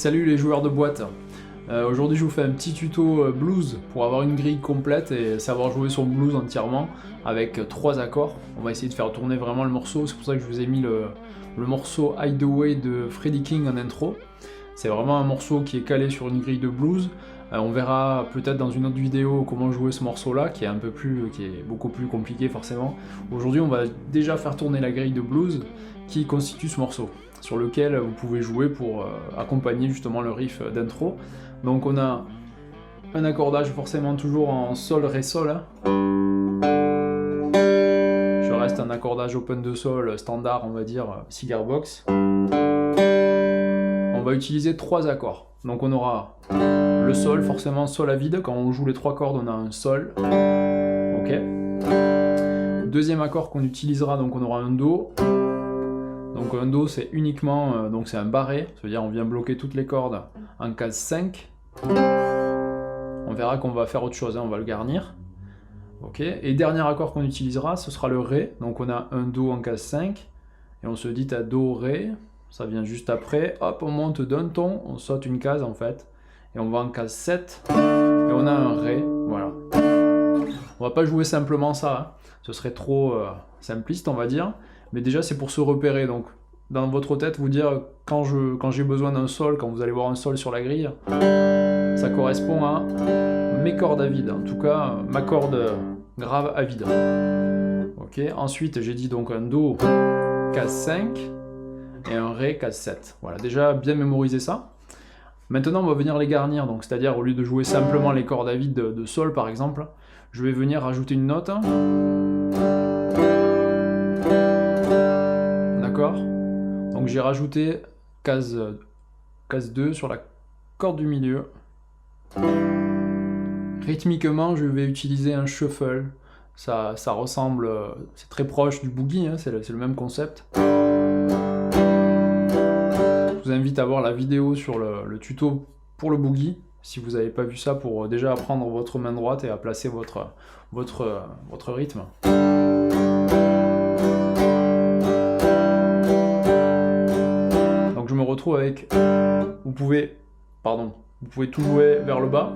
Salut les joueurs de boîte. Aujourd'hui je vous fais un petit tuto blues pour avoir une grille complète et savoir jouer son blues entièrement avec 3 accords. On va essayer de faire tourner vraiment le morceau, c'est pour ça que je vous ai mis le morceau Hideaway de Freddie King en intro. C'est vraiment un morceau qui est calé sur une grille de blues. On verra peut-être dans une autre vidéo comment jouer ce morceau-là, qui est beaucoup plus compliqué forcément. Aujourd'hui, on va déjà faire tourner la grille de blues qui constitue ce morceau, sur lequel vous pouvez jouer pour accompagner justement le riff d'intro. Donc on a un accordage forcément toujours en sol, ré, sol. Je reste un accordage open de sol standard, on va dire cigar box. On va utiliser 3 accords. Donc on aura le sol, forcément sol à vide. Quand on joue les 3 cordes, on a un sol. Ok. Deuxième accord qu'on utilisera, donc on aura un do. Donc un do c'est uniquement, donc c'est un barré, ça veut dire on vient bloquer toutes les cordes en case 5. On verra qu'on va faire autre chose, hein, on va le garnir. Ok. Et dernier accord qu'on utilisera, ce sera le ré. Donc on a un do en case 5 et on se dit à do, ré, ça vient juste après. Hop, on monte d'un ton, on saute une case en fait et on va en case 7 et on a un ré. Voilà. On va pas jouer simplement ça, hein. Ce serait trop simpliste on va dire. Mais déjà c'est pour se repérer, donc dans votre tête vous dire quand j'ai besoin d'un sol, quand vous allez voir un sol sur la grille, ça correspond à mes cordes à vide, en tout cas ma corde grave à vide. Ok, ensuite j'ai dit donc un do case 5 et un ré case 7. Voilà, déjà bien mémoriser ça. Maintenant on va venir les garnir, donc c'est-à-dire au lieu de jouer simplement les cordes à vide de sol par exemple, je vais venir rajouter une note. D'accord. Donc j'ai rajouté case 2 sur la corde du milieu. Rythmiquement, je vais utiliser un shuffle. Ça ressemble, c'est très proche du boogie, hein, c'est le même concept. Je vous invite à voir la vidéo sur le tuto pour le boogie, si vous n'avez pas vu ça, pour déjà apprendre votre main droite et à placer votre rythme. Je me retrouve avec, vous pouvez tout jouer vers le bas,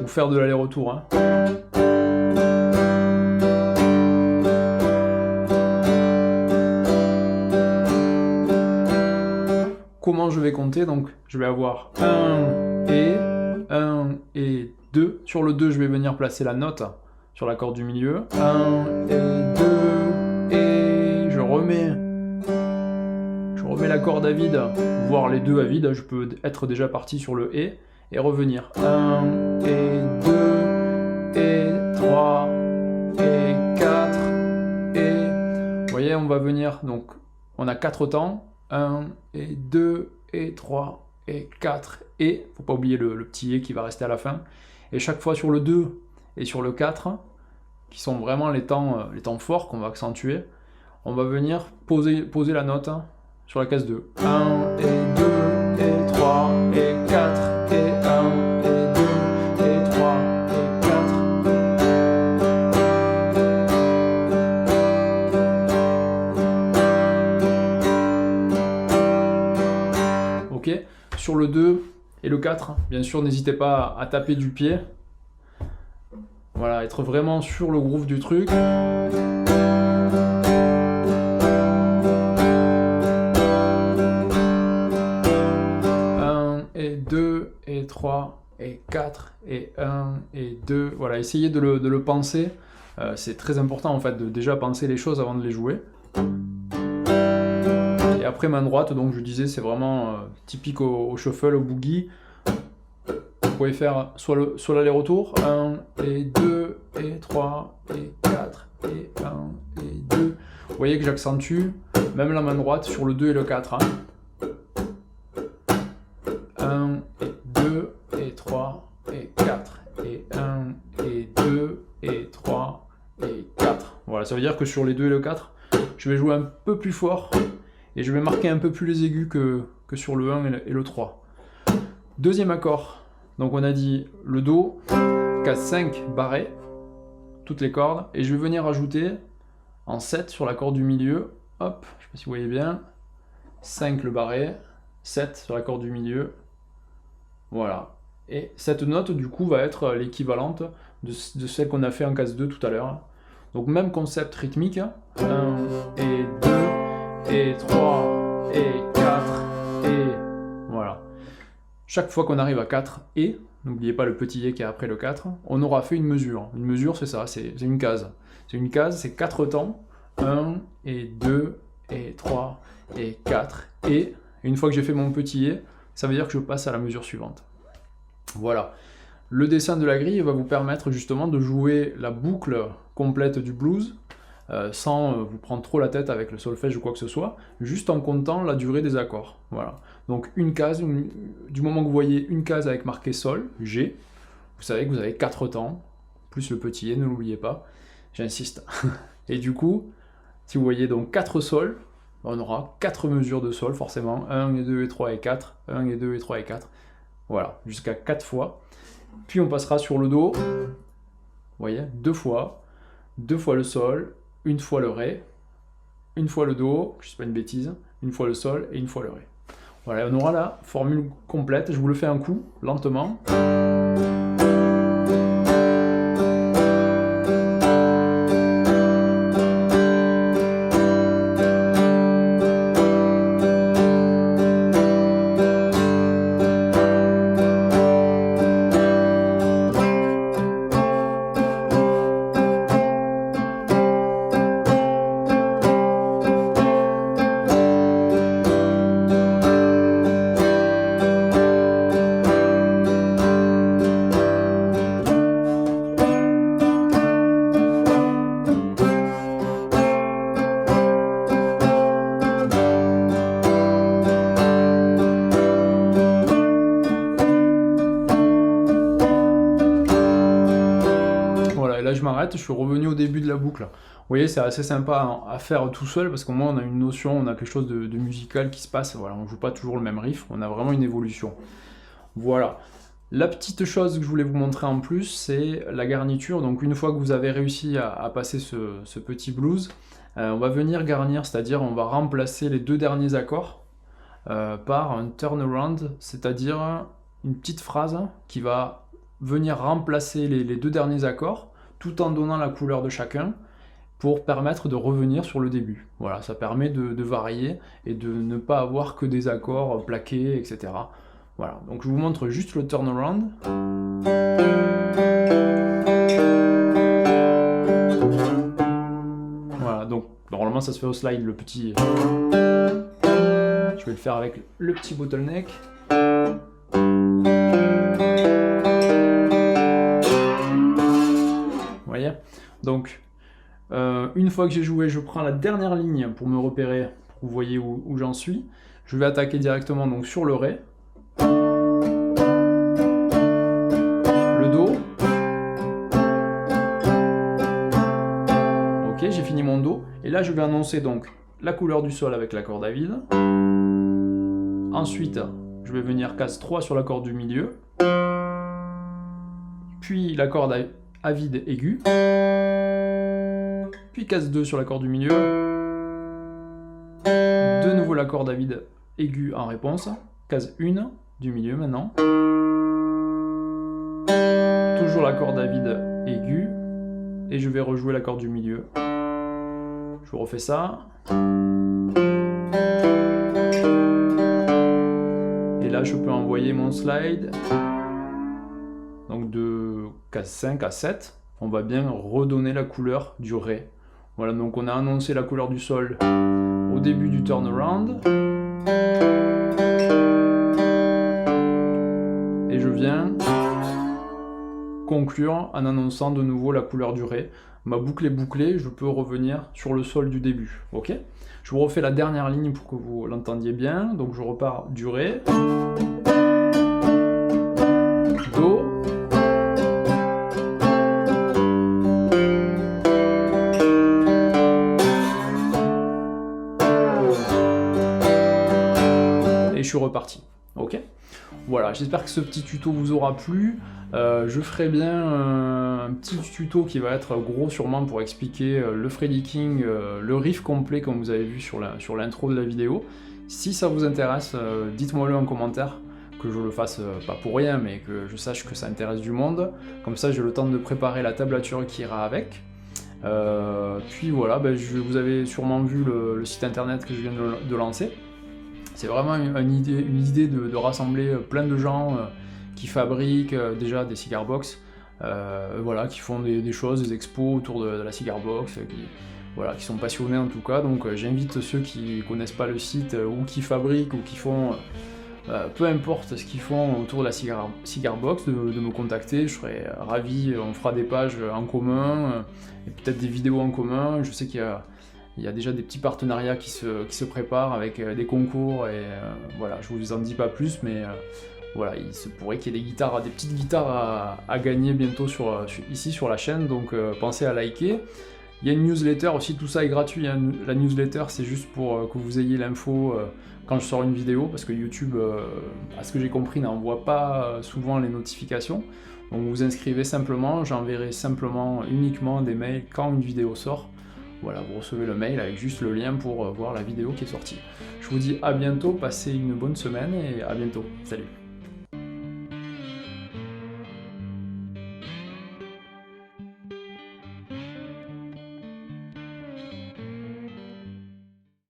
ou faire de l'aller-retour, hein. Comment je vais compter? Donc je vais avoir 1 et 2. Sur le 2, je vais venir placer la note sur la corde du milieu. 1 et 2, et je remets la corde à vide, voire les deux à vide. Je peux être déjà parti sur le et revenir. 1 et 2 et 3 et 4 et... Vous voyez, on va venir, donc on a 4 temps. 1 et 2 et 3 et 4 et... Faut pas oublier le petit et qui va rester à la fin. Et chaque fois sur le 2 et sur le 4, qui sont vraiment les temps forts qu'on va accentuer, on va venir poser la note sur la case 2. 1 et 2 et 3 et 4 et 1 et 2 et 3 et 4. Ok, sur le 2 et le 4, bien sûr, n'hésitez pas à taper du pied. Voilà, être vraiment sur le groove du truc. Et 2 et 3 et 4 et 1 et 2. Voilà, essayez de le penser. C'est très important en fait de déjà penser les choses avant de les jouer. Et après main droite, donc je disais, c'est vraiment typique au shuffle, au boogie. Vous pouvez faire soit l'aller-retour, 1 et 2 et 3 et 4 et 1 et 2. Vous voyez que j'accentue même la main droite sur le 2 et le 4. Hein. 1 et 2 et 3 et 4 et 1 et 2 et 3 et 4. Voilà, ça veut dire que sur les 2 et le 4, je vais jouer un peu plus fort et je vais marquer un peu plus les aigus que sur le 1 et le 3. Deuxième accord, donc on a dit le do, case 5 barré, toutes les cordes, et je vais venir ajouter en 7 sur la corde du milieu, hop, je sais pas si vous voyez bien, 5 le barré, 7 sur l'accord du milieu, voilà. Et cette note du coup va être l'équivalente de celle qu'on a fait en case 2 tout à l'heure. Donc même concept rythmique, 1 et 2 et 3 et 4 et voilà. Chaque fois qu'on arrive à 4 et, n'oubliez pas le petit et qui est après le 4, on aura fait une mesure. Une mesure c'est ça, c'est une case. C'est une case, c'est 4 temps, 1 et 2 et 3 et 4 et une fois que j'ai fait mon petit et, ça veut dire que je passe à la mesure suivante. Voilà. Le dessin de la grille va vous permettre justement de jouer la boucle complète du blues sans vous prendre trop la tête avec le solfège ou quoi que ce soit, juste en comptant la durée des accords. Voilà. Donc une case, du moment que vous voyez une case avec marqué Sol, G, vous savez que vous avez 4 temps, plus le petit E, ne l'oubliez pas, j'insiste. Et du coup, si vous voyez donc 4 sols, on aura 4 mesures de sol forcément, 1 et 2 et 3 et 4, 1 et 2 et 3 et 4, voilà, jusqu'à 4 fois. Puis on passera sur le Do, vous voyez, 2 fois le sol, une fois le Ré, une fois le Do, je ne sais pas une bêtise, une fois le Sol et une fois le Ré. Voilà, on aura la formule complète, je vous le fais un coup, lentement. Je m'arrête, je suis revenu au début de la boucle. Vous voyez, c'est assez sympa à faire tout seul parce qu'au moins on a une notion, on a quelque chose de musical qui se passe. Voilà, on ne joue pas toujours le même riff, on a vraiment une évolution. Voilà. La petite chose que je voulais vous montrer en plus, c'est la garniture. Donc une fois que vous avez réussi à passer ce petit blues, on va venir garnir, c'est-à-dire on va remplacer les 2 derniers accords par un turnaround, c'est-à-dire une petite phrase qui va venir remplacer les 2 derniers accords tout en donnant la couleur de chacun pour permettre de revenir sur le début. Voilà, ça permet de varier et de ne pas avoir que des accords plaqués, etc. Voilà, donc je vous montre juste le turnaround. Voilà, donc normalement ça se fait au slide, le petit... Je vais le faire avec le petit bottleneck. Donc, une fois que j'ai joué, je prends la dernière ligne pour me repérer, pour que vous voyez où j'en suis. Je vais attaquer directement donc, sur le Ré, le Do. Ok, j'ai fini mon Do. Et là, je vais annoncer donc la couleur du Sol avec l'accord David. Ensuite, je vais venir case 3 sur l'accord du milieu. Puis l'accord à vide aigu. Puis case 2 sur l'accord du milieu, de nouveau l'accord David aigu en réponse, case 1 du milieu maintenant, toujours l'accord David aigu, et je vais rejouer l'accord du milieu. Je vous refais ça. Et là je peux envoyer mon slide, donc de case 5 à 7, on va bien redonner la couleur du Ré. Voilà, donc on a annoncé la couleur du Sol au début du turnaround. Et je viens conclure en annonçant de nouveau la couleur du Ré. Ma boucle est bouclée, je peux revenir sur le Sol du début. Ok ? Je vous refais la dernière ligne pour que vous l'entendiez bien. Donc je repars du Ré, Do, et je suis reparti. Ok ? Voilà, j'espère que ce petit tuto vous aura plu. Je ferai bien un petit tuto qui va être gros sûrement pour expliquer le Freddie King, le riff complet comme vous avez vu sur l'intro de la vidéo. Si ça vous intéresse, dites-moi-le en commentaire, que je le fasse pas pour rien, mais que je sache que ça intéresse du monde. Comme ça, j'ai le temps de préparer la tablature qui ira avec. Puis voilà, vous avez sûrement vu le site internet que je viens de lancer. C'est vraiment une idée de rassembler plein de gens qui fabriquent déjà des cigar box, voilà, qui font des choses, des expos autour de la cigar box, voilà, qui sont passionnés en tout cas. Donc j'invite ceux qui connaissent pas le site ou qui fabriquent ou qui font peu importe ce qu'ils font autour de la cigar box, de me contacter, je serais ravi, on fera des pages en commun, et peut-être des vidéos en commun. Je sais qu'il y a déjà des petits partenariats qui se préparent avec des concours, et voilà, je vous en dis pas plus, mais voilà, il se pourrait qu'il y ait des petites guitares à gagner bientôt ici sur la chaîne, donc pensez à liker. Il y a une newsletter aussi, tout ça est gratuit, hein. La newsletter c'est juste pour que vous ayez l'info quand je sors une vidéo, parce que YouTube, à ce que j'ai compris, n'envoie pas souvent les notifications. Donc vous vous inscrivez simplement, j'enverrai uniquement des mails quand une vidéo sort. Voilà, vous recevez le mail avec juste le lien pour voir la vidéo qui est sortie. Je vous dis à bientôt, passez une bonne semaine et à bientôt. Salut!